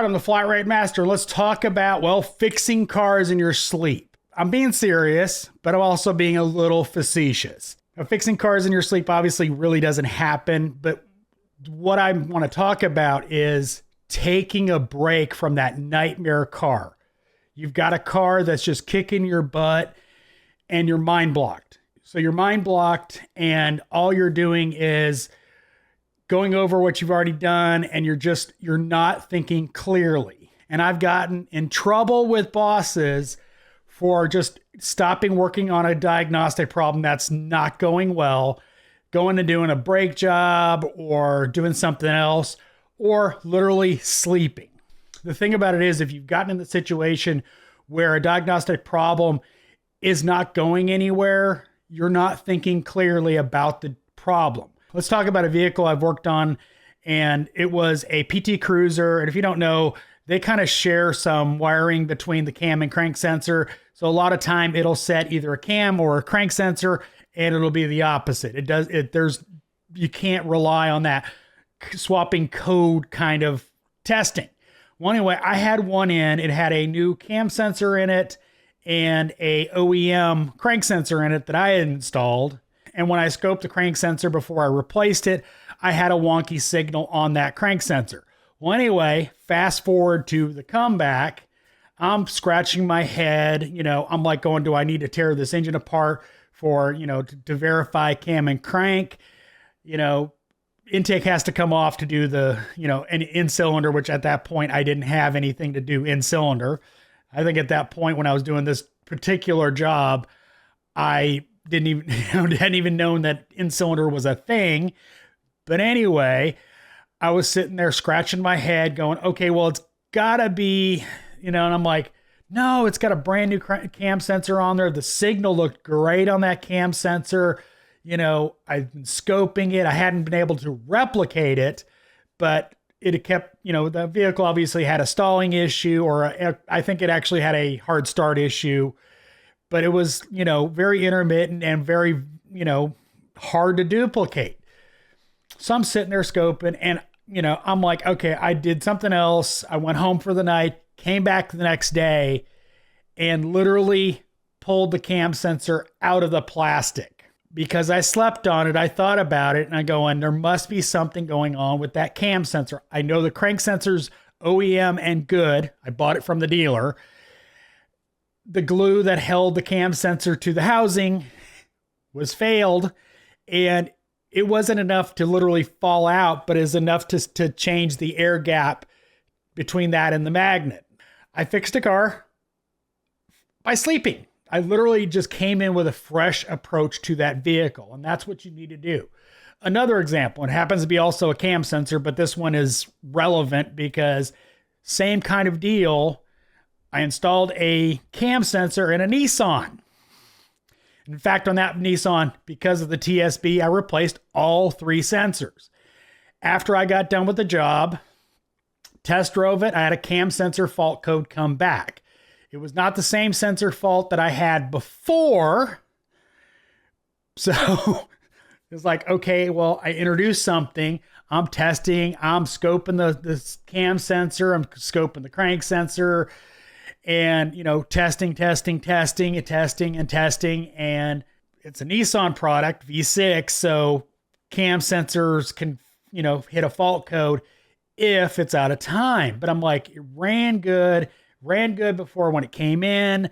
right, I'm the Flat Rate Master. Let's talk about, well, fixing cars in your sleep. I'm being serious, but I'm also being a little facetious. Now, fixing cars in your sleep obviously really doesn't happen, but what I want to talk about is taking a break from that nightmare car. You've got a car that's just kicking your butt and you're mind blocked. So you're mind blocked and all you're doing is going over what you've already done and you're not thinking clearly. And I've gotten in trouble with bosses for just stopping working on a diagnostic problem that's not going well, going and doing a brake job or doing something else, or literally sleeping. The thing about it is, if you've gotten in the situation where a diagnostic problem is not going anywhere, you're not thinking clearly about the problem. Let's talk about a vehicle I've worked on, and it was a PT Cruiser. And if you don't know, they kind of share some wiring between the cam and crank sensor. So a lot of time it'll set either a cam or a crank sensor, and it'll be the opposite. You can't rely on that swapping code kind of testing. Well, anyway, I had one in. It had a new cam sensor in it and a OEM crank sensor in it that I had installed. And when I scoped the crank sensor before I replaced it, I had a wonky signal on that crank sensor. Well, anyway, fast forward to the comeback. I'm scratching my head. I'm like going, do I need to tear this engine apart for, to verify cam and crank? Intake has to come off to do the, an in cylinder, which at that point I didn't have anything to do in cylinder. I think at that point when I was doing this particular job, I hadn't even known that in cylinder was a thing. But anyway, I was sitting there scratching my head going, okay, well, it's gotta be, and I'm like, no, it's got a brand new cam sensor on there. The signal looked great on that cam sensor. I've been scoping it. I hadn't been able to replicate it, but it kept, the vehicle obviously had a stalling issue, or I think it actually had a hard start issue. But it was, very intermittent and very, hard to duplicate. So I'm sitting there scoping and, I'm like, okay, I did something else. I went home for the night, came back the next day and literally pulled the cam sensor out of the plastic because I slept on it. I thought about it and I go, and there must be something going on with that cam sensor. I know the crank sensor's OEM and good. I bought it from the dealer. The glue that held the cam sensor to the housing was failed, and it wasn't enough to literally fall out, but is enough to change the air gap between that and the magnet. I fixed a car by sleeping. I literally just came in with a fresh approach to that vehicle, and that's what you need to do. Another example, it happens to be also a cam sensor, but this one is relevant because same kind of deal. I installed a cam sensor in a Nissan. In fact, on that Nissan, because of the TSB, I replaced all 3 sensors. After I got done with the job, test drove it, I had a cam sensor fault code come back. It was not the same sensor fault that I had before. So it's like, okay, well, I introduced something. I'm testing. I'm scoping the cam sensor. I'm scoping the crank sensor. And, testing. And it's a Nissan product, V6. So cam sensors can, hit a fault code if it's out of time. But I'm like, it ran good before when it came in,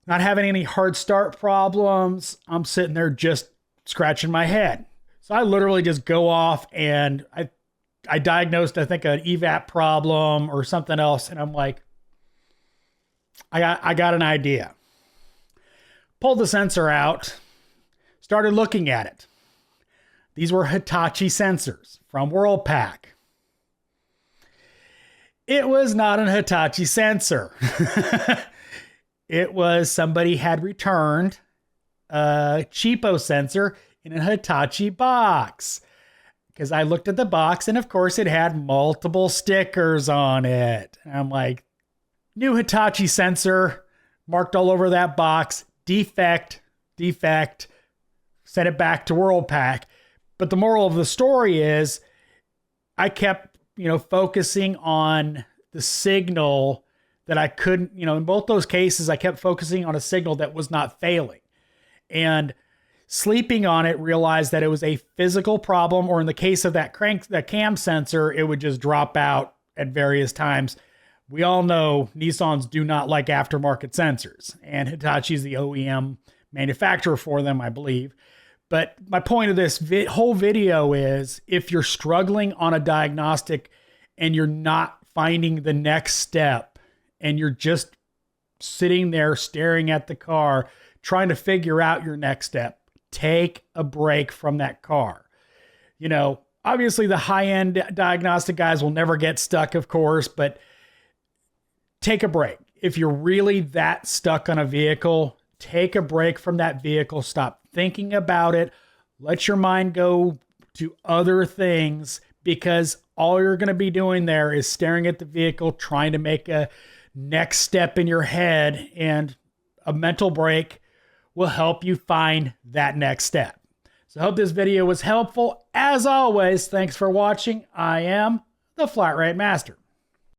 not having any hard start problems. I'm sitting there just scratching my head. So I literally just go off and I diagnosed, I think, an evap problem or something else. And I'm like, I got an idea. Pulled the sensor out, started looking at it. These were Hitachi sensors from Worldpac. It was not an Hitachi sensor. It was somebody had returned a cheapo sensor in a Hitachi box. Because I looked at the box and of course it had multiple stickers on it. And I'm like, new Hitachi sensor marked all over that box, defect, sent it back to Worldpac. But the moral of the story is I kept, focusing on the signal that I couldn't, in both those cases, I kept focusing on a signal that was not failing. And sleeping on it, realized that it was a physical problem, or in the case of that cam sensor, it would just drop out at various times. We all know Nissans do not like aftermarket sensors, and Hitachi's the OEM manufacturer for them, I believe. But my point of this whole video is, if you're struggling on a diagnostic and you're not finding the next step, and you're just sitting there staring at the car, trying to figure out your next step, take a break from that car. Obviously the high-end diagnostic guys will never get stuck, of course, but take a break. If you're really that stuck on a vehicle, take a break from that vehicle. Stop thinking about it. Let your mind go to other things, because all you're going to be doing there is staring at the vehicle, trying to make a next step in your head, and a mental break will help you find that next step. So I hope this video was helpful. As always, thanks for watching. I am the Flat Rate Master.